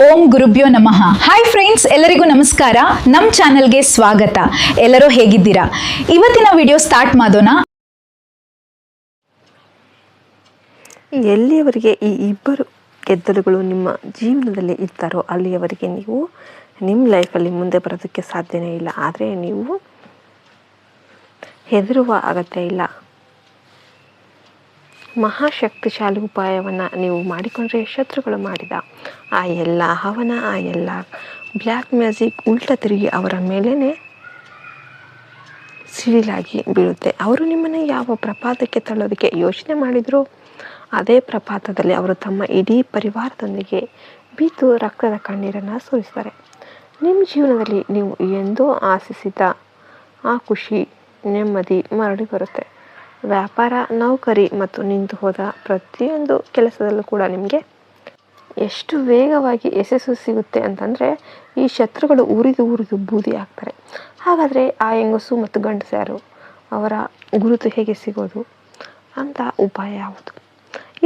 ಓಂ ಗುರುಭ್ಯೋ ನಮಃ. Hi friends, ಎಲ್ಲರಿಗೂ ನಮಸ್ಕಾರ. ನಮ್ಮ ಚಾನೆಲ್ಗೆ ಸ್ವಾಗತ. ಎಲ್ಲರೂ ಹೇಗಿದ್ದೀರಾ? ಇವತ್ತಿನ ವಿಡಿಯೋ ಸ್ಟಾರ್ಟ್ ಮಾಡೋಣ. ಎಲ್ಲಿಯವರೆಗೆ ಈ ಇಬ್ಬರು ಗೆದ್ದಲುಗಳು ನಿಮ್ಮ ಜೀವನದಲ್ಲಿ ಇರ್ತಾರೋ ಅಲ್ಲಿಯವರೆಗೆ ನೀವು ನಿಮ್ಮ ಲೈಫಲ್ಲಿ ಮುಂದೆ ಬರೋದಕ್ಕೆ ಸಾಧ್ಯನೇ ಇಲ್ಲ. ಆದರೆ ನೀವು ಹೆದರುವ ಅಗತ್ಯ ಇಲ್ಲ. ಮಹಾಶಕ್ತಿಶಾಲಿ ಉಪಾಯವನ್ನು ನೀವು ಮಾಡಿಕೊಂಡ್ರೆ ಶತ್ರುಗಳು ಮಾಡಿದ ಆ ಎಲ್ಲ ಹವನ, ಆ ಎಲ್ಲ ಬ್ಲ್ಯಾಕ್ ಮ್ಯಾಜಿಕ್ ಉಲ್ಟ ತಿರುಗಿ ಅವರ ಮೇಲೇ ಸಿಡಿಲಾಗಿ ಬೀಳುತ್ತೆ. ಅವರು ನಿಮ್ಮನ್ನು ಯಾವ ಪ್ರಪಾತಕ್ಕೆ ತಳ್ಳೋದಕ್ಕೆ ಯೋಚನೆ ಮಾಡಿದ್ರು ಅದೇ ಪ್ರಪಾತದಲ್ಲಿ ಅವರು ತಮ್ಮ ಇಡೀ ಪರಿವಾರದೊಂದಿಗೆ ಬಿದ್ದು ರಕ್ತದ ಕಣ್ಣೀರನ್ನು ಸುರಿಸ್ತಾರೆ. ನಿಮ್ಮ ಜೀವನದಲ್ಲಿ ನೀವು ಎಂದೋ ಆಶಿಸಿದ ಆ ಖುಷಿ, ನೆಮ್ಮದಿ ಮರಳಿ ಬರುತ್ತೆ. ವ್ಯಾಪಾರ, ನೌಕರಿ ಮತ್ತು ನಿಂತು ಹೋದ ಪ್ರತಿಯೊಂದು ಕೆಲಸದಲ್ಲೂ ಕೂಡ ನಿಮಗೆ ಎಷ್ಟು ವೇಗವಾಗಿ ಯಶಸ್ಸು ಸಿಗುತ್ತೆ ಅಂತಂದರೆ ಈ ಶತ್ರುಗಳು ಉರಿದು ಬೂದಿ ಆಗ್ತಾರೆ. ಹಾಗಾದರೆ ಆ ಹೆಂಗಸು ಮತ್ತು ಗಂಡಸು ಯಾರು? ಅವರ ಗುರುತು ಹೇಗೆ ಸಿಗೋದು ಅಂತ ಉಪಾಯ ಯಾವುದು?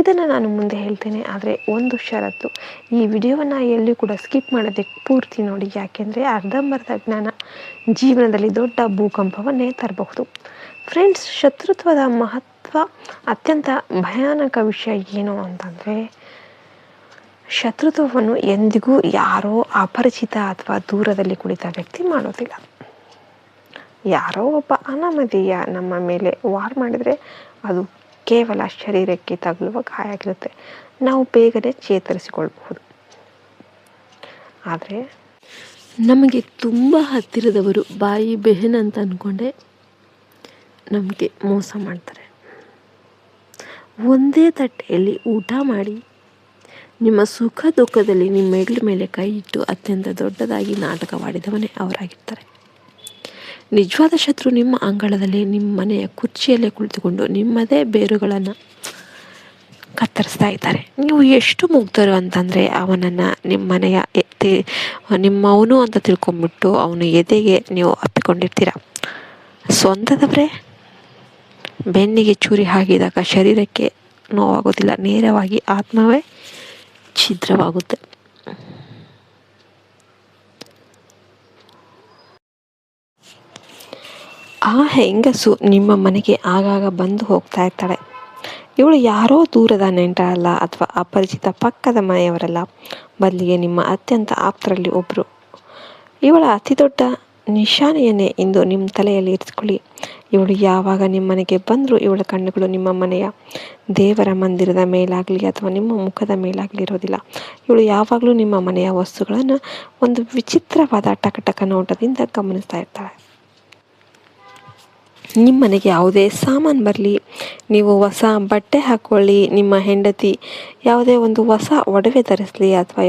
ಇದನ್ನು ನಾನು ಮುಂದೆ ಹೇಳ್ತೇನೆ. ಆದರೆ ಒಂದು ಷರತ್ತು, ಈ ವಿಡಿಯೋವನ್ನು ಎಲ್ಲಿ ಕೂಡ ಸ್ಕಿಪ್ ಮಾಡೋದಕ್ಕೆ ಪೂರ್ತಿ ನೋಡಿ. ಯಾಕೆಂದರೆ ಅರ್ಧಂಬರ್ಧ ಜ್ಞಾನ ಜೀವನದಲ್ಲಿ ದೊಡ್ಡ ಭೂಕಂಪವನ್ನೇ ತರಬಹುದು. ಫ್ರೆಂಡ್ಸ್, ಶತ್ರುತ್ವದ ಮಹತ್ವ ಅತ್ಯಂತ ಭಯಾನಕ ವಿಷಯ ಏನು ಅಂತಂದರೆ, ಶತ್ರುತ್ವವನ್ನು ಎಂದಿಗೂ ಯಾರೋ ಅಪರಿಚಿತ ಅಥವಾ ದೂರದಲ್ಲಿ ಕುಳಿತ ವ್ಯಕ್ತಿ ಮಾಡೋದಿಲ್ಲ. ಯಾರೋ ಒಬ್ಬ ಅನಾಮಧೇಯ ನಮ್ಮ ಮೇಲೆ ವಾರ್ ಮಾಡಿದರೆ ಅದು ಕೇವಲ ಶರೀರಕ್ಕೆ ತಗುಲುವ ಗಾಯ ಆಗಿರುತ್ತೆ. ನಾವು ಬೇಗನೆ ಚೇತರಿಸಿಕೊಳ್ಬಹುದು. ಆದರೆ ನಮಗೆ ತುಂಬ ಹತ್ತಿರದವರು ಬಾಯಿ ಬೆಹನ್ ಅಂತ ಅಂದ್ಕೊಂಡೆ ನಮಗೆ ಮೋಸ ಮಾಡ್ತಾರೆ. ಒಂದೇ ತಟ್ಟೆಯಲ್ಲಿ ಊಟ ಮಾಡಿ ನಿಮ್ಮ ಸುಖ ದುಃಖದಲ್ಲಿ ನಿಮ್ಮ ಹೆಗ್ಲ ಮೇಲೆ ಕೈ ಇಟ್ಟು ಅತ್ಯಂತ ದೊಡ್ಡದಾಗಿ ನಾಟಕವಾಡಿದವನೇ ಅವರಾಗಿರ್ತಾರೆ. ನಿಜವಾದ ಶತ್ರು ನಿಮ್ಮ ಅಂಗಳದಲ್ಲಿ, ನಿಮ್ಮ ಮನೆಯ ಕುರ್ಚಿಯಲ್ಲೇ ಕುಳಿತುಕೊಂಡು ನಿಮ್ಮದೇ ಬೇರುಗಳನ್ನು ಕತ್ತರಿಸ್ತಾ ಇದ್ದಾರೆ. ನೀವು ಎಷ್ಟು ಮುಗ್ಧರು ಅಂತಂದರೆ ಅವನನ್ನು ನಿಮ್ಮ ಮನೆಯ ನಿಮ್ಮವನು ಅಂತ ತಿಳ್ಕೊಂಬಿಟ್ಟು ಅವನು ಎದೆಗೆ ನೀವು ಅಪ್ಪಿಕೊಂಡಿರ್ತೀರ. ಸ್ವಂತದವರೇ ಬೆನ್ನಿಗೆ ಚೂರಿ ಹಾಕಿದಾಗ ಶರೀರಕ್ಕೆ ನೋವಾಗೋದಿಲ್ಲ, ನೇರವಾಗಿ ಆತ್ಮವೇ ಛಿದ್ರವಾಗುತ್ತೆ. ಆ ಹೆಂಗಸು ನಿಮ್ಮ ಮನೆಗೆ ಆಗಾಗ ಬಂದು ಹೋಗ್ತಾ ಇರ್ತಾಳೆ. ಇವಳು ಯಾರೋ ದೂರದ ನೆಂಟರಲ್ಲ ಅಥವಾ ಅಪರಿಚಿತ ಪಕ್ಕದ ಮನೆಯವರಲ್ಲ, ಬದಲಿಗೆ ನಿಮ್ಮ ಅತ್ಯಂತ ಆಪ್ತರಲ್ಲಿ ಒಬ್ಬರು. ಇವಳ ಅತಿ ದೊಡ್ಡ ನಿಶಾನೆಯನ್ನೇ ಇಂದು ನಿಮ್ಮ ತಲೆಯಲ್ಲಿ ಇರಿಸ್ಕೊಳ್ಳಿ. ಇವಳು ಯಾವಾಗ ನಿಮ್ಮ ಮನೆಗೆ ಬಂದರೂ ಇವಳ ಕಣ್ಣುಗಳು ನಿಮ್ಮ ಮನೆಯ ದೇವರ ಮಂದಿರದ ಮೇಲಾಗಲಿ ಅಥವಾ ನಿಮ್ಮ ಮುಖದ ಮೇಲಾಗಲಿ ಇರೋದಿಲ್ಲ. ಇವಳು ಯಾವಾಗಲೂ ನಿಮ್ಮ ಮನೆಯ ವಸ್ತುಗಳನ್ನು ಒಂದು ವಿಚಿತ್ರವಾದ ಟಕಟಕ ನೋಟದಿಂದ ಗಮನಿಸ್ತಾ ಇರ್ತಾಳೆ. ನಿಮ್ಮ ಮನೆಗೆ ಯಾವುದೇ ಸಾಮಾನು ಬರಲಿ, ನೀವು ಹೊಸ ಬಟ್ಟೆ ಹಾಕ್ಕೊಳ್ಳಿ, ನಿಮ್ಮ ಹೆಂಡತಿ ಯಾವುದೇ ಒಂದು ಹೊಸ ಒಡವೆ ಧರಿಸಲಿ ಅಥವಾ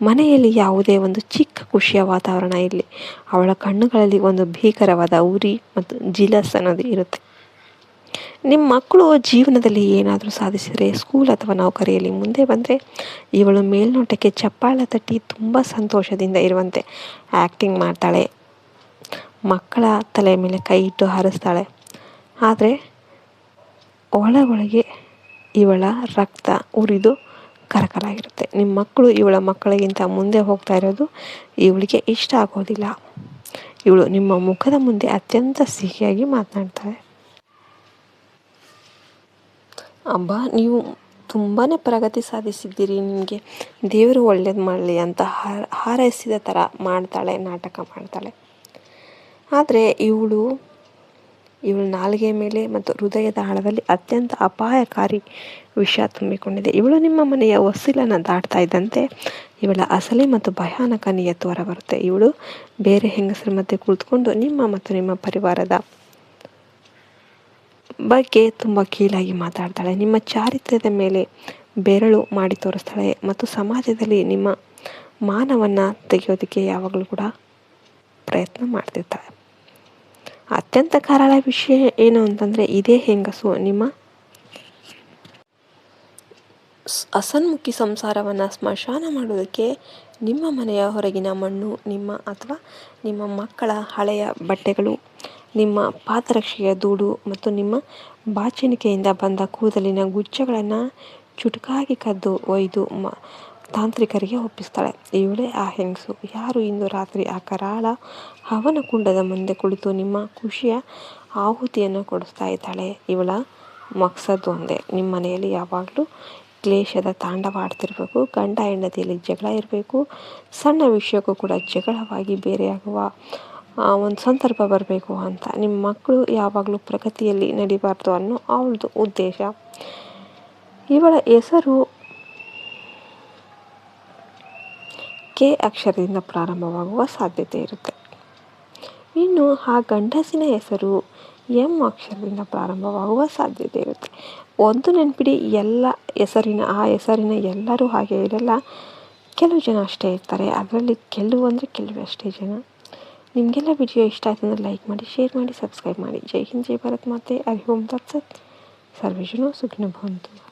ಮನೆಯಲ್ಲಿ ಯಾವುದೇ ಒಂದು ಚಿಕ್ಕ ಖುಷಿಯ ವಾತಾವರಣ ಇರಲಿ, ಅವಳ ಕಣ್ಣುಗಳಲ್ಲಿ ಒಂದು ಭೀಕರವಾದ ಉರಿ ಮತ್ತು ಜಿಲಸ್ ಅನ್ನೋದು ಇರುತ್ತೆ. ನಿಮ್ಮ ಮಕ್ಕಳು ಜೀವನದಲ್ಲಿ ಏನಾದರೂ ಸಾಧಿಸಿದರೆ, ಸ್ಕೂಲ್ ಅಥವಾ ನೌಕರಿಯಲ್ಲಿ ಮುಂದೆ ಬಂದರೆ, ಇವಳು ಮೇಲ್ನೋಟಕ್ಕೆ ಚಪ್ಪಾಳ ತಟ್ಟಿ ತುಂಬ ಸಂತೋಷದಿಂದ ಇರುವಂತೆ ಆ್ಯಕ್ಟಿಂಗ್ ಮಾಡ್ತಾಳೆ. ಮಕ್ಕಳ ತಲೆ ಮೇಲೆ ಕೈ ಇಟ್ಟು ಹಾರಿಸ್ತಾಳೆ. ಆದರೆ ಒಳಗೊಳಗೆ ಇವಳ ರಕ್ತ ಉರಿದು ಕರಕಲಾಗಿರುತ್ತೆ. ನಿಮ್ಮ ಮಕ್ಕಳು ಇವಳ ಮಕ್ಕಳಿಗಿಂತ ಮುಂದೆ ಹೋಗ್ತಾ ಇರೋದು ಇವಳಿಗೆ ಇಷ್ಟ ಆಗೋದಿಲ್ಲ. ಇವಳು ನಿಮ್ಮ ಮುಖದ ಮುಂದೆ ಅತ್ಯಂತ ಸಿಹಿಯಾಗಿ ಮಾತನಾಡ್ತಾಳೆ. ಅಬ್ಬಾ, ನೀವು ತುಂಬಾ ಪ್ರಗತಿ ಸಾಧಿಸಿದ್ದೀರಿ, ನಿಮಗೆ ದೇವರು ಒಳ್ಳೇದು ಮಾಡಲಿ ಅಂತ ಹಾರೈಸಿದ ಥರ ಮಾಡ್ತಾಳೆ, ನಾಟಕ ಮಾಡ್ತಾಳೆ. ಆದರೆ ಇವಳು ನಾಲಿಗೆ ಮೇಲೆ ಮತ್ತು ಹೃದಯದ ಆಳದಲ್ಲಿ ಅತ್ಯಂತ ಅಪಾಯಕಾರಿ ವಿಷ ತುಂಬಿಕೊಂಡಿದೆ. ಇವಳು ನಿಮ್ಮ ಮನೆಯ ಹೊಸ್ತಿಲನ್ನು ದಾಟ್ತಾ ಇದ್ದಂತೆ ಇವಳ ಅಸಲಿ ಮತ್ತು ಭಯಾನಕ ನಿಯತ್ತು ಹೊರ ಬರುತ್ತೆ. ಇವಳು ಬೇರೆ ಹೆಂಗಸರ ಮಧ್ಯೆ ಕುಳಿತುಕೊಂಡು ನಿಮ್ಮ ಮತ್ತು ನಿಮ್ಮ ಪರಿವಾರದ ಬಗ್ಗೆ ತುಂಬ ಕೀಳಾಗಿ ಮಾತಾಡ್ತಾಳೆ. ನಿಮ್ಮ ಚಾರಿತ್ರ್ಯದ ಮೇಲೆ ಬೆರಳು ಮಾಡಿ ತೋರಿಸ್ತಾಳೆ ಮತ್ತು ಸಮಾಜದಲ್ಲಿ ನಿಮ್ಮ ಮಾನವನ್ನು ತೆಗೆಯೋದಕ್ಕೆ ಯಾವಾಗಲೂ ಕೂಡ ಪ್ರಯತ್ನ ಮಾಡ್ತಿರ್ತಾಳೆ. ಅತ್ಯಂತ ಕರಾಳ ವಿಷಯ ಏನು ಅಂತಂದರೆ, ಇದೇ ಹೆಂಗಸು ನಿಮ್ಮ ಹಸನ್ಮುಖಿ ಸಂಸಾರವನ್ನು ಸ್ಮಶಾನ ಮಾಡೋದಕ್ಕೆ ನಿಮ್ಮ ಮನೆಯ ಹೊರಗಿನ ಮಣ್ಣು, ನಿಮ್ಮ ಅಥವಾ ನಿಮ್ಮ ಮಕ್ಕಳ ಹಳೆಯ ಬಟ್ಟೆಗಳು, ನಿಮ್ಮ ಪಾದರಕ್ಷೆಯ ಧೂಳು ಮತ್ತು ನಿಮ್ಮ ಬಾಚಣಿಕೆಯಿಂದ ಬಂದ ಕೂದಲಿನ ಗುಚ್ಛಗಳನ್ನು ಚುಟುಕಾಗಿ ಕದ್ದು ಒಯ್ದು ತಾಂತ್ರಿಕರಿಗೆ ಒಪ್ಪಿಸ್ತಾಳೆ. ಇವಳೇ ಆ ಹೆಂಗಸು ಯಾರು ಇಂದು ರಾತ್ರಿ ಆ ಕರಾಳ ಹವನ ಕುಂಡದ ಮುಂದೆ ಕುಳಿತು ನಿಮ್ಮ ಖುಷಿಯ ಆಹುತಿಯನ್ನು ಕೊಡಿಸ್ತಾ ಇದ್ದಾಳೆ. ಇವಳ ಮಕ್ಸದ್ ಒಂದೇ, ನಿಮ್ಮ ಮನೆಯಲ್ಲಿ ಯಾವಾಗಲೂ ಕ್ಲೇಶದ ತಾಂಡವಾಡ್ತಿರ್ಬೇಕು, ಗಂಡ ಹೆಂಡತಿಯಲ್ಲಿ ಜಗಳ ಇರಬೇಕು, ಸಣ್ಣ ವಿಷಯಕ್ಕೂ ಕೂಡ ಜಗಳವಾಗಿ ಬೇರೆಯಾಗುವ ಒಂದು ಸಂದರ್ಭ ಬರಬೇಕು ಅಂತ. ನಿಮ್ಮ ಮಕ್ಕಳು ಯಾವಾಗಲೂ ಪ್ರಗತಿಯಲ್ಲಿ ನಡಿಬಾರ್ದು ಅನ್ನೋ ಅವಳದು ಉದ್ದೇಶ. ಇವಳ ಹೆಸರು ಕೆ ಅಕ್ಷರದಿಂದ ಪ್ರಾರಂಭವಾಗುವ ಸಾಧ್ಯತೆ ಇರುತ್ತೆ. ಇನ್ನು ಆ ಗಂಡಸಿನ ಹೆಸರು ಎಂ ಅಕ್ಷರದಿಂದ ಪ್ರಾರಂಭವಾಗುವ ಸಾಧ್ಯತೆ ಇರುತ್ತೆ. ಒಂದು ನೆನಪಿಡಿ, ಆ ಹೆಸರಿನ ಎಲ್ಲರೂ ಹಾಗೆ ಇರಲ್ಲ. ಕೆಲವು ಜನ ಅಷ್ಟೇ ಇರ್ತಾರೆ. ಅದರಲ್ಲಿ ಕೆಲವು ಅಷ್ಟೇ ಜನ. ನಿಮಗೆಲ್ಲ ವಿಡಿಯೋ ಇಷ್ಟ ಆಯ್ತು ಅಂದರೆ ಲೈಕ್ ಮಾಡಿ, ಶೇರ್ ಮಾಡಿ, ಸಬ್ಸ್ಕ್ರೈಬ್ ಮಾಡಿ. ಜೈ ಹಿಂದ್, ಜೈ ಭಾರತ್ ಮಾತೆ. ಹರಿ ಓಂ ತತ್ಸತ್. ಸರ್ವೇ ಜನ ಸುಖಿನೋ ಭವಂತು.